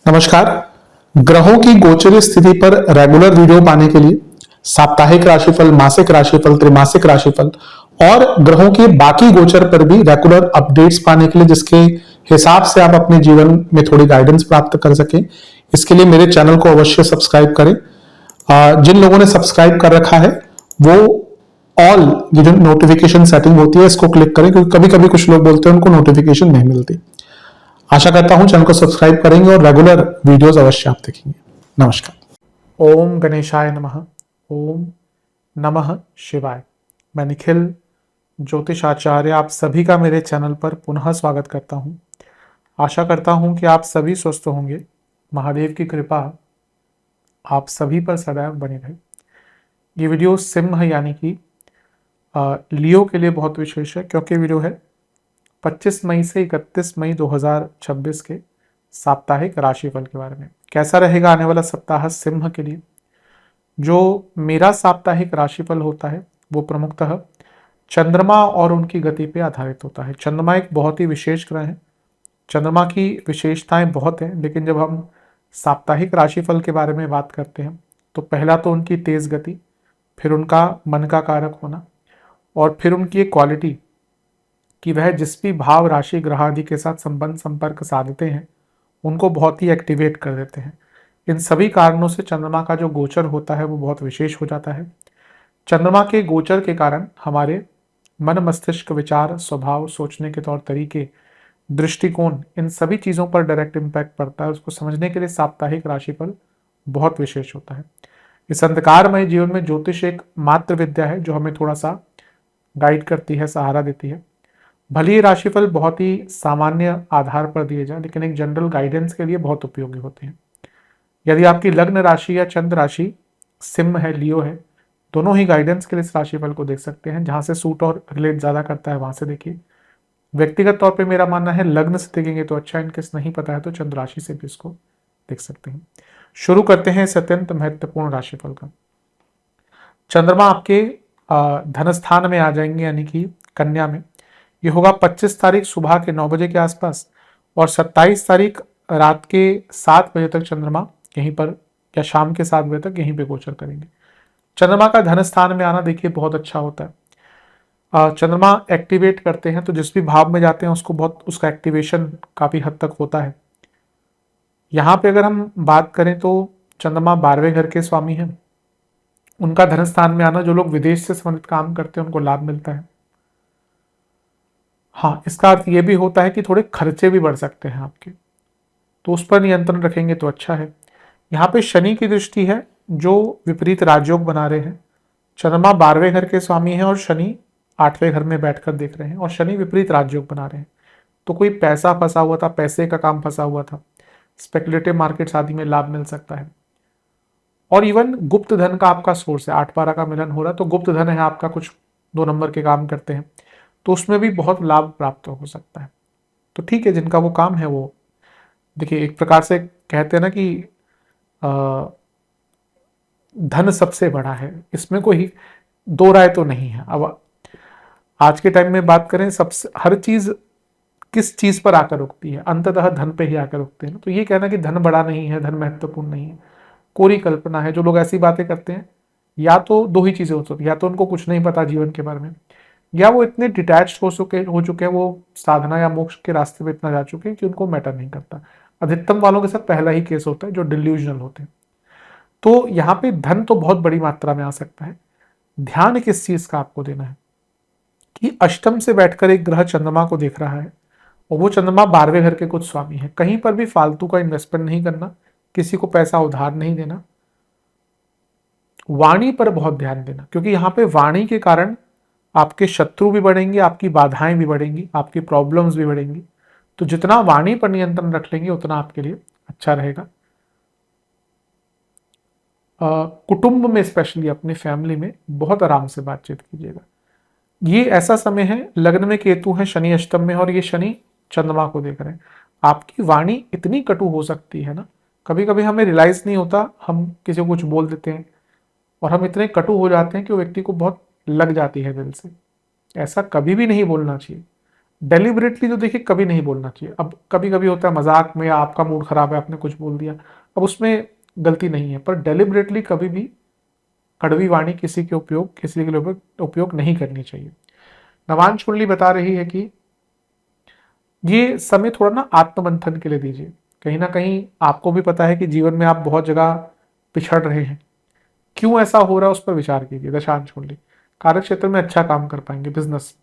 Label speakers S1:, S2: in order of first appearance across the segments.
S1: नमस्कार। ग्रहों की गोचर स्थिति पर रेगुलर वीडियो पाने के लिए साप्ताहिक राशिफल, मासिक राशिफल, त्रैमासिक राशिफल और ग्रहों के बाकी गोचर पर भी रेगुलर अपडेट्स पाने के लिए जिसके हिसाब से आप अपने जीवन में थोड़ी गाइडेंस प्राप्त कर सकें, इसके लिए मेरे चैनल को अवश्य सब्सक्राइब करें। जिन लोगों ने सब्सक्राइब कर रखा है वो ऑल ये जो नोटिफिकेशन सेटिंग होती है इसको क्लिक करें, क्योंकि कभी कभी कुछ लोग बोलते हैं उनको नोटिफिकेशन नहीं मिलती। आशा करता हूं चैनल को सब्सक्राइब करेंगे और रेगुलर वीडियोस अवश्य आप देखेंगे। नमस्कार। ओम गणेशाय नमः। ओम नमः शिवाय। मैं निखिल ज्योतिष आचार्य आप सभी का मेरे चैनल पर पुनः स्वागत करता हूं। आशा करता हूं कि आप सभी स्वस्थ होंगे। महादेव की कृपा आप सभी पर सदैव बनी रहे। ये वीडियो सिंह यानी कि लियो के लिए बहुत विशेष है, क्योंकि वीडियो है 25 मई से 31 मई 2026 के साप्ताहिक राशिफल के बारे में। कैसा रहेगा आने वाला सप्ताह सिंह के लिए। जो मेरा साप्ताहिक राशिफल होता है वो प्रमुखतः चंद्रमा और उनकी गति पे आधारित होता है। चंद्रमा एक बहुत ही विशेष ग्रह है। चंद्रमा की विशेषताएं बहुत हैं, लेकिन जब हम साप्ताहिक राशिफल के बारे में बात करते हैं तो पहला तो उनकी तेज गति, फिर उनका मन का कारक होना, और फिर उनकी एक क्वालिटी कि वह जिस भी भाव, राशि, ग्रह आदि के साथ संबंध संपर्क साधते हैं उनको बहुत ही एक्टिवेट कर देते हैं। इन सभी कारणों से चंद्रमा का जो गोचर होता है वो बहुत विशेष हो जाता है। चंद्रमा के गोचर के कारण हमारे मन, मस्तिष्क, विचार, स्वभाव, सोचने के तौर तरीके, दृष्टिकोण, इन सभी चीज़ों पर डायरेक्ट इम्पैक्ट पड़ता है। उसको समझने के लिए साप्ताहिक राशिफल बहुत विशेष होता है। इस अंधकारमय जीवन में ज्योतिष एक मात्र विद्या है जो हमें थोड़ा सा गाइड करती है, सहारा देती है। भले ही राशिफल बहुत ही सामान्य आधार पर दिए जाए, लेकिन एक जनरल गाइडेंस के लिए बहुत उपयोगी होते हैं। यदि आपकी लग्न राशि या चंद्र राशि सिंह है, लियो है, दोनों ही गाइडेंस के लिए इस राशिफल को देख सकते हैं। जहां से सूट और रिलेट ज्यादा करता है वहां से देखिए। व्यक्तिगत तौर पे मेरा मानना है लग्न से देखेंगे तो अच्छा, इनकेस नहीं पता है तो चंद्र राशि से भी इसको देख सकते हैं। शुरू करते हैं इस अत्यंत महत्वपूर्ण राशिफल का। चंद्रमा आपके धन स्थान में आ जाएंगे, यानी कि कन्या में। ये होगा 25 तारीख सुबह के 9 बजे के आसपास, और 27 तारीख रात के 7 बजे तक चंद्रमा यहीं पर, या शाम के 7 बजे तक यहीं पे गोचर करेंगे। चंद्रमा का धन स्थान में आना देखिए बहुत अच्छा होता है। चंद्रमा एक्टिवेट करते हैं तो जिस भी भाव में जाते हैं उसको बहुत, उसका एक्टिवेशन काफी हद तक होता है। यहाँ पे अगर हम बात करें तो चंद्रमा 12वें घर के स्वामी हैं। उनका धन स्थान में आना, जो लोग विदेश से संबंधित काम करते हैं उनको लाभ मिलता है। हाँ, इसका अर्थ ये भी होता है कि थोड़े खर्चे भी बढ़ सकते हैं आपके, तो उस पर नियंत्रण रखेंगे तो अच्छा है। यहाँ पे शनि की दृष्टि है जो विपरीत राजयोग बना रहे हैं। चंद्रमा 12वें घर के स्वामी हैं और शनि 8वें घर में बैठकर देख रहे हैं, और शनि विपरीत राजयोग बना रहे हैं। तो कोई पैसा फंसा हुआ था, पैसे का काम फंसा हुआ था, स्पेकुलेटिव मार्केट्स आदि में लाभ मिल सकता है। और इवन गुप्त धन का आपका सोर्स है, 8-12 का मिलन हो रहा है तो गुप्त धन है आपका, कुछ 2 नंबर के काम करते हैं तो उसमें भी बहुत लाभ प्राप्त हो सकता है। तो ठीक है, जिनका वो काम है वो देखिए, एक प्रकार से कहते हैं ना कि धन सबसे बड़ा है, इसमें कोई दो राय तो नहीं है। अब आज के टाइम में बात करें, सबसे हर चीज किस चीज पर आकर रुकती है, अंततः धन पे ही आकर रुकते हैं। तो ये कहना कि धन बड़ा नहीं है, धन महत्वपूर्ण नहीं है, कोरी कल्पना है। जो लोग ऐसी बातें करते हैं, या तो दो ही चीजें हो सकती है, या तो उनको कुछ नहीं पता जीवन के बारे में, या वो इतने डिटैच हो चुके हैं, वो साधना या मोक्ष के रास्ते पे इतना जा चुके हैं कि उनको मैटर नहीं करता। अधिकतम वालों के साथ पहला ही केस होता है, जो डिल्यूजनल होते हैं। तो यहाँ पे धन तो बहुत बड़ी मात्रा में आ सकता है। ध्यान किस चीज का आपको देना है कि अष्टम से बैठकर एक ग्रह चंद्रमा को देख रहा है, और वो चंद्रमा 12वें घर के कुछ स्वामी है। कहीं पर भी फालतू का इन्वेस्टमेंट नहीं करना, किसी को पैसा उधार नहीं देना, वाणी पर बहुत ध्यान देना, क्योंकि यहाँ पे वाणी के कारण आपके शत्रु भी बढ़ेंगे, आपकी बाधाएं भी बढ़ेंगी, आपकी प्रॉब्लम्स भी बढ़ेंगी। तो जितना वाणी पर नियंत्रण रख लेंगे उतना आपके लिए अच्छा रहेगा। कुटुंब में, स्पेशली अपनी फैमिली में बहुत आराम से बातचीत कीजिएगा। ये ऐसा समय है, लग्न में केतु है, शनि अष्टम में, और ये शनि चंद्रमा को देख रहे हैं। आपकी वाणी इतनी कटु हो सकती है ना, कभी कभी हमें रियलाइज नहीं होता, हम किसी को कुछ बोल देते हैं और हम इतने कटु हो जाते हैं कि वो व्यक्ति को बहुत लग जाती है दिल से। ऐसा कभी भी नहीं बोलना चाहिए। डेलिबरेटली तो देखिए कभी नहीं बोलना चाहिए। अब कभी कभी होता है मजाक में, आपका मूड खराब है, आपने कुछ बोल दिया, अब उसमें गलती नहीं है, पर डेलिबरेटली कभी भी कड़वी वाणी किसी के लिए उपयोग नहीं करनी चाहिए। नवांश कुंडली बता रही है कि ये समय थोड़ा ना आत्ममंथन के लिए दीजिए। कहीं ना कहीं आपको भी पता है कि जीवन में आप बहुत जगह पिछड़ रहे हैं, क्यों ऐसा हो रहा है उस पर विचार कीजिए। दशांश कुंडली कार्य क्षेत्र में अच्छा काम कर पाएंगे, बिजनेस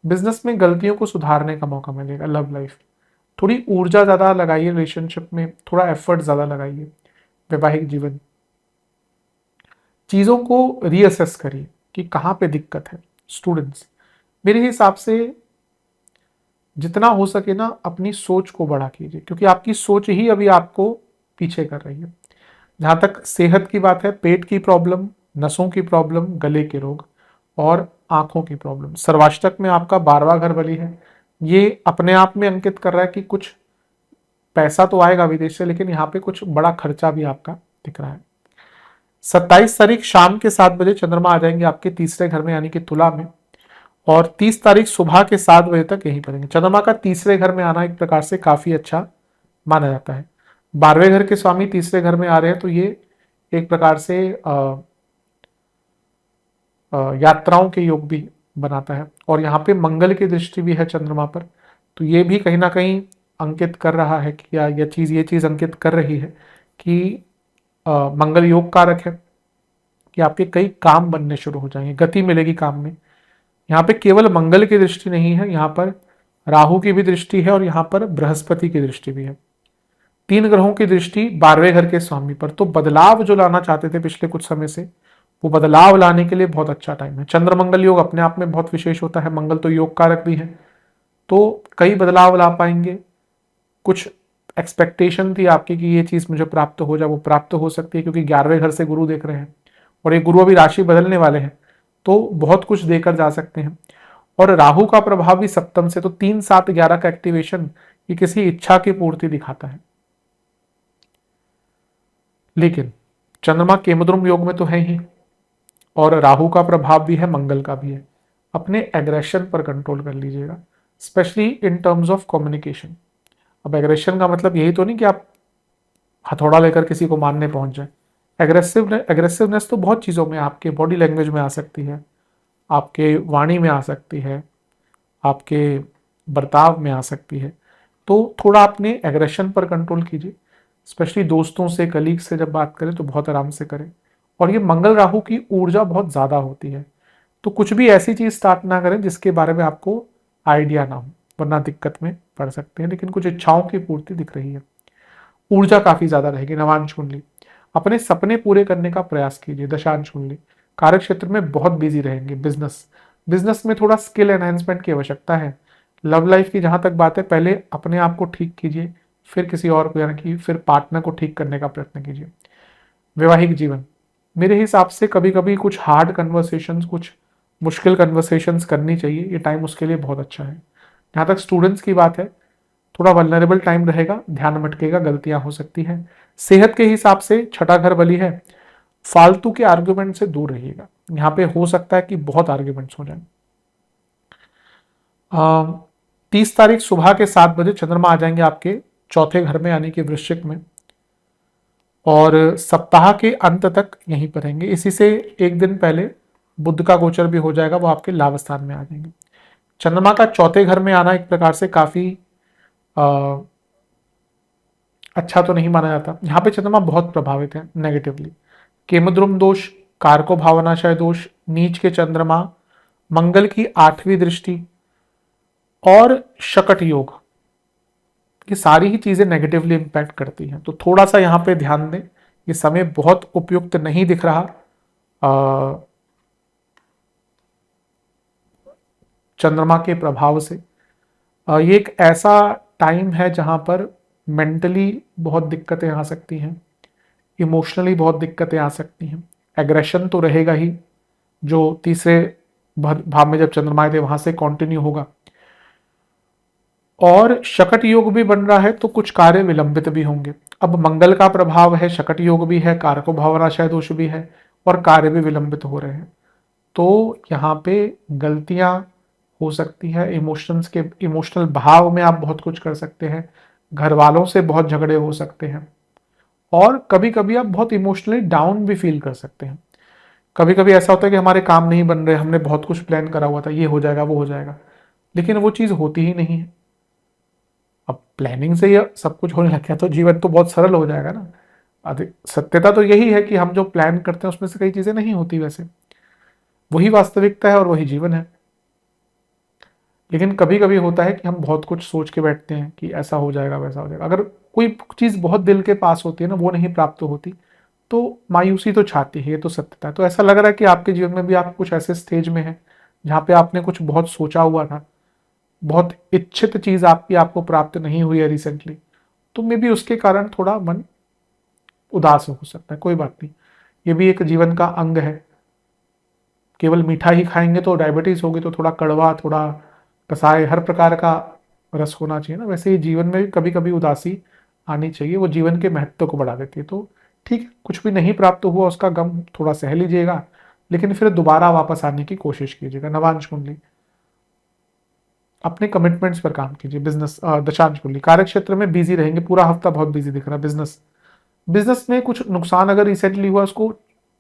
S1: बिजनेस में गलतियों को सुधारने का मौका मिलेगा। लव लाइफ थोड़ी ऊर्जा ज्यादा लगाइए, रिलेशनशिप में थोड़ा एफर्ट ज्यादा लगाइए। वैवाहिक जीवन चीजों को रीअसेस करिए कि कहाँ पे दिक्कत है। स्टूडेंट्स मेरे हिसाब से जितना हो सके ना अपनी सोच को बड़ा कीजिए, क्योंकि आपकी सोच ही अभी आपको पीछे कर रही है। जहां तक सेहत की बात है, पेट की प्रॉब्लम, नसों की प्रॉब्लम, गले के रोग और आंखों की प्रॉब्लम। सर्वाष्टक में आपका 12वां घर बली है, ये अपने आप में अंकित कर रहा है कि कुछ पैसा तो आएगा विदेश से, लेकिन यहाँ पे कुछ बड़ा खर्चा भी आपका दिख रहा है। 27 तारीख शाम के 7 बजे चंद्रमा आ जाएंगे आपके तीसरे घर में यानी कि तुला में, और 30 तारीख सुबह के 7 बजे तक यहीं पर रहेंगे। चंद्रमा का तीसरे घर में आना एक प्रकार से काफी अच्छा माना जाता है। 12वें घर के स्वामी तीसरे घर में आ रहे हैं, तो ये एक प्रकार से यात्राओं के योग भी बनाता है। और यहाँ पे मंगल की दृष्टि भी है चंद्रमा पर, तो ये भी कहीं ना कहीं अंकित कर रहा है कि या ये चीज अंकित कर रही है कि मंगल योग कारक है, कि आपके कई काम बनने शुरू हो जाएंगे, गति मिलेगी काम में। यहाँ पे केवल मंगल की दृष्टि नहीं है, यहाँ पर राहु की भी दृष्टि है और यहाँ पर बृहस्पति की दृष्टि भी है। 3 ग्रहों की दृष्टि 12वें घर के स्वामी पर, तो बदलाव जो लाना चाहते थे पिछले कुछ समय से, वो बदलाव लाने के लिए बहुत अच्छा टाइम है। चंद्र मंगल योग अपने आप में बहुत विशेष होता है, मंगल तो योग कारक भी है, तो कई बदलाव ला पाएंगे। कुछ एक्सपेक्टेशन थी आपकी कि ये चीज मुझे प्राप्त हो जाए, वो प्राप्त हो सकती है, क्योंकि 11वें घर से गुरु देख रहे हैं और ये गुरु अभी राशि बदलने वाले हैं, तो बहुत कुछ देकर जा सकते हैं। और राहु का प्रभाव भी सप्तम से, तो 3 7 11 का एक्टिवेशन ये किसी इच्छा की पूर्ति दिखाता है। लेकिन चंद्रमा केमद्रुम योग में तो है ही, और राहु का प्रभाव भी है, मंगल का भी है। अपने एग्रेशन पर कंट्रोल कर लीजिएगा, specially in terms of communication. अब एग्रेशन का मतलब यही तो नहीं कि आप हथौड़ा लेकर किसी को मारने पहुंच जाए। एग्रेसिवनेस तो बहुत चीज़ों में, आपके बॉडी लैंग्वेज में आ सकती है, आपके वाणी में आ सकती है, आपके बर्ताव में आ सकती है। तो थोड़ा अपने एग्रेशन पर कंट्रोल कीजिए, स्पेशली दोस्तों से, कलीग से जब बात करें तो बहुत आराम से करें। और ये मंगल राहु की ऊर्जा बहुत ज़्यादा होती है, तो कुछ भी ऐसी चीज़ स्टार्ट ना करें जिसके बारे में आपको आइडिया ना हो, वरना दिक्कत में पड़ सकते हैं। लेकिन कुछ इच्छाओं की पूर्ति दिख रही है, ऊर्जा काफ़ी ज़्यादा रहेगी। नवांश कुंडली अपने सपने पूरे करने का प्रयास कीजिए। दशांश कुंडली कार्य क्षेत्र में बहुत बिजी रहेंगे। बिजनेस में थोड़ा स्किल एनहेंसमेंट की आवश्यकता है। लव लाइफ की जहां तक बात है, पहले अपने आप को ठीक कीजिए, फिर किसी और को, यानी कि फिर पार्टनर को ठीक करने का प्रयत्न कीजिए। वैवाहिक जीवन मेरे हिसाब से कभी कभी कुछ हार्ड कन्वर्सेशंस, कुछ मुश्किल कन्वर्सेशंस करनी चाहिए, ये टाइम उसके लिए बहुत अच्छा है। जहाँ तक स्टूडेंट्स की बात है, थोड़ा वल्नरेबल टाइम रहेगा, ध्यान भटकेगा, गलतियां हो सकती हैं। सेहत के हिसाब से छठा घर बली है, फालतू के आर्ग्यूमेंट से दूर रहिएगा। यहाँ पे हो सकता है कि बहुत आर्ग्यूमेंट्स हो जाए। 30 तारीख सुबह के 7 बजे चंद्रमा आ जाएंगे आपके चौथे घर में यानी कि वृश्चिक में, और सप्ताह के अंत तक यहीं पर रहेंगे। इसी से एक दिन पहले बुध का गोचर भी हो जाएगा, वो आपके लाभ स्थान में आ जाएंगे। चंद्रमा का चौथे घर में आना एक प्रकार से काफी अच्छा तो नहीं माना जाता। यहाँ पे चंद्रमा बहुत प्रभावित है नेगेटिवली। केमद्रुम दोष, कारको भावनाशय दोष, नीच के चंद्रमा, मंगल की 8वीं दृष्टि और शकट योग, ये सारी ही चीजें नेगेटिवली इंपैक्ट करती हैं। तो थोड़ा सा यहाँ पे ध्यान दें, ये समय बहुत उपयुक्त नहीं दिख रहा चंद्रमा के प्रभाव से। ये एक ऐसा टाइम है जहां पर मेंटली बहुत दिक्कतें आ सकती हैं, इमोशनली बहुत दिक्कतें आ सकती हैं। एग्रेशन तो रहेगा ही, जो तीसरे भाव में जब चंद्रमा आए थे वहां से कंटिन्यू होगा। और शकट योग भी बन रहा है, तो कुछ कार्य विलंबित भी होंगे। अब मंगल का प्रभाव है, शकट योग भी है, कारको भावनाशय दोष भी है, और कार्य भी विलंबित हो रहे हैं। तो यहाँ पे गलतियां हो सकती है। इमोशनल भाव में आप बहुत कुछ कर सकते हैं। घर वालों से बहुत झगड़े हो सकते हैं। और कभी कभी आप बहुत इमोशनली डाउन भी फील कर सकते हैं। कभी कभी ऐसा होता है कि हमारे काम नहीं बन रहे, हमने बहुत कुछ प्लान करा हुआ था, ये हो जाएगा वो हो जाएगा, लेकिन वो चीज़ होती ही नहीं है। अब प्लानिंग से ये सब कुछ होने लग गया तो जीवन तो बहुत सरल हो जाएगा ना। अधिक सत्यता तो यही है कि हम जो प्लान करते हैं उसमें से कई चीज़ें नहीं होती वैसे। वही वास्तविकता है और वही जीवन है। लेकिन कभी कभी होता है कि हम बहुत कुछ सोच के बैठते हैं कि ऐसा हो जाएगा वैसा हो जाएगा, अगर कोई चीज़ बहुत दिल के पास होती है ना, वो नहीं प्राप्त होती, तो मायूसी तो छाती है, ये तो सत्यता है। तो ऐसा लग रहा है कि आपके जीवन में भी आप कुछ ऐसे स्टेज में हैं जहाँ पे आपने कुछ बहुत सोचा हुआ था, बहुत इच्छित चीज़ आपकी आपको प्राप्त नहीं हुई है रिसेंटली, तो मे भी उसके कारण थोड़ा मन उदास हो सकता है। कोई बात नहीं, ये भी एक जीवन का अंग है। केवल मीठा ही खाएंगे तो डायबिटीज होगी, तो थोड़ा कड़वा, थोड़ा कसाय, हर प्रकार का रस होना चाहिए ना। वैसे ही जीवन में भी कभी कभी उदासी आनी चाहिए, वो जीवन के महत्व को बढ़ा देती है। तो ठीक है, कुछ भी नहीं प्राप्त हुआ उसका गम थोड़ा सह लीजिएगा, लेकिन फिर दोबारा वापस आने की कोशिश कीजिएगा। नवांश कुंडली, अपने कमिटमेंट्स पर काम कीजिए। बिजनेस दशांश कुंडली, कार्य क्षेत्र में बिजी रहेंगे, पूरा हफ्ता बहुत बिजी दिख रहा है। बिजनेस बिजनेस में कुछ नुकसान अगर रिसेंटली हुआ उसको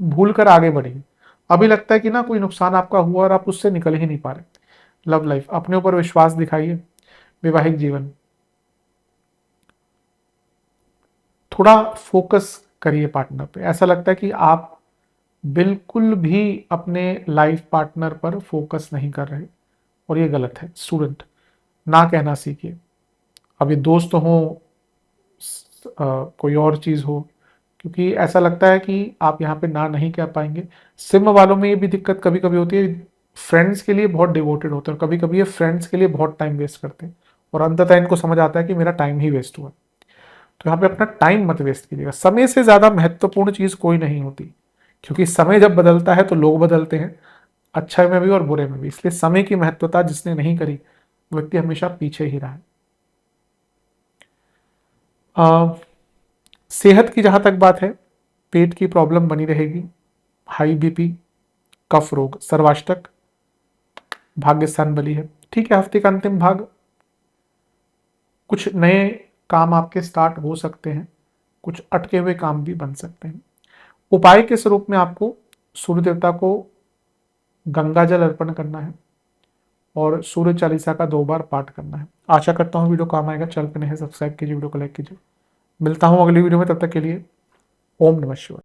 S1: भूल कर आगे बढ़िए। अभी लगता है कि ना कोई नुकसान आपका हुआ और आप उससे निकल ही नहीं पा रहे। लव लाइफ, अपने ऊपर विश्वास दिखाइए। वैवाहिक जीवन, थोड़ा फोकस करिए पार्टनर पे। ऐसा लगता है कि आप बिल्कुल भी अपने लाइफ पार्टनर पर फोकस नहीं कर रहे, और ये गलत है। स्टूडेंट, ना कहना सीखिए। अब ये दोस्त हो, कोई और चीज़ हो, क्योंकि ऐसा लगता है कि आप यहाँ पे ना नहीं कह पाएंगे। सिम वालों में ये भी दिक्कत कभी कभी होती है, फ्रेंड्स के लिए बहुत डिवोटेड होते हैं और कभी कभी ये फ्रेंड्स के लिए बहुत टाइम वेस्ट करते हैं, और अंततः इनको समझ आता है कि मेरा टाइम ही वेस्ट हुआ। तो यहाँ पे अपना टाइम मत वेस्ट कीजिएगा। समय से ज़्यादा महत्वपूर्ण चीज़ कोई नहीं होती, क्योंकि समय जब बदलता है तो लोग बदलते हैं, अच्छे में भी और बुरे में भी। इसलिए समय की महत्वता जिसने नहीं करी, वो व्यक्ति हमेशा पीछे ही रहा है। सेहत की जहां तक बात है, पेट की प्रॉब्लम बनी रहेगी, हाई बीपी, कफ रोग, सर्वाष्टक, भाग्यस्थान बली है। ठीक है, हफ्ते का अंतिम भाग, कुछ नए काम आपके स्टार्ट हो सकते हैं, कुछ अटके हुए काम भी बन सकते हैं। उपाय के स्वरूप में आपको सूर्य देवता को गंगा जल अर्पण करना है और सूर्य चालीसा का 2 बार पाठ करना है। आशा करता हूँ वीडियो काम आएगा। चल पे नहीं सब्सक्राइब कीजिए, वीडियो को लाइक कीजिए। मिलता हूँ अगली वीडियो में, तब तक के लिए ओम नमः शिवाय।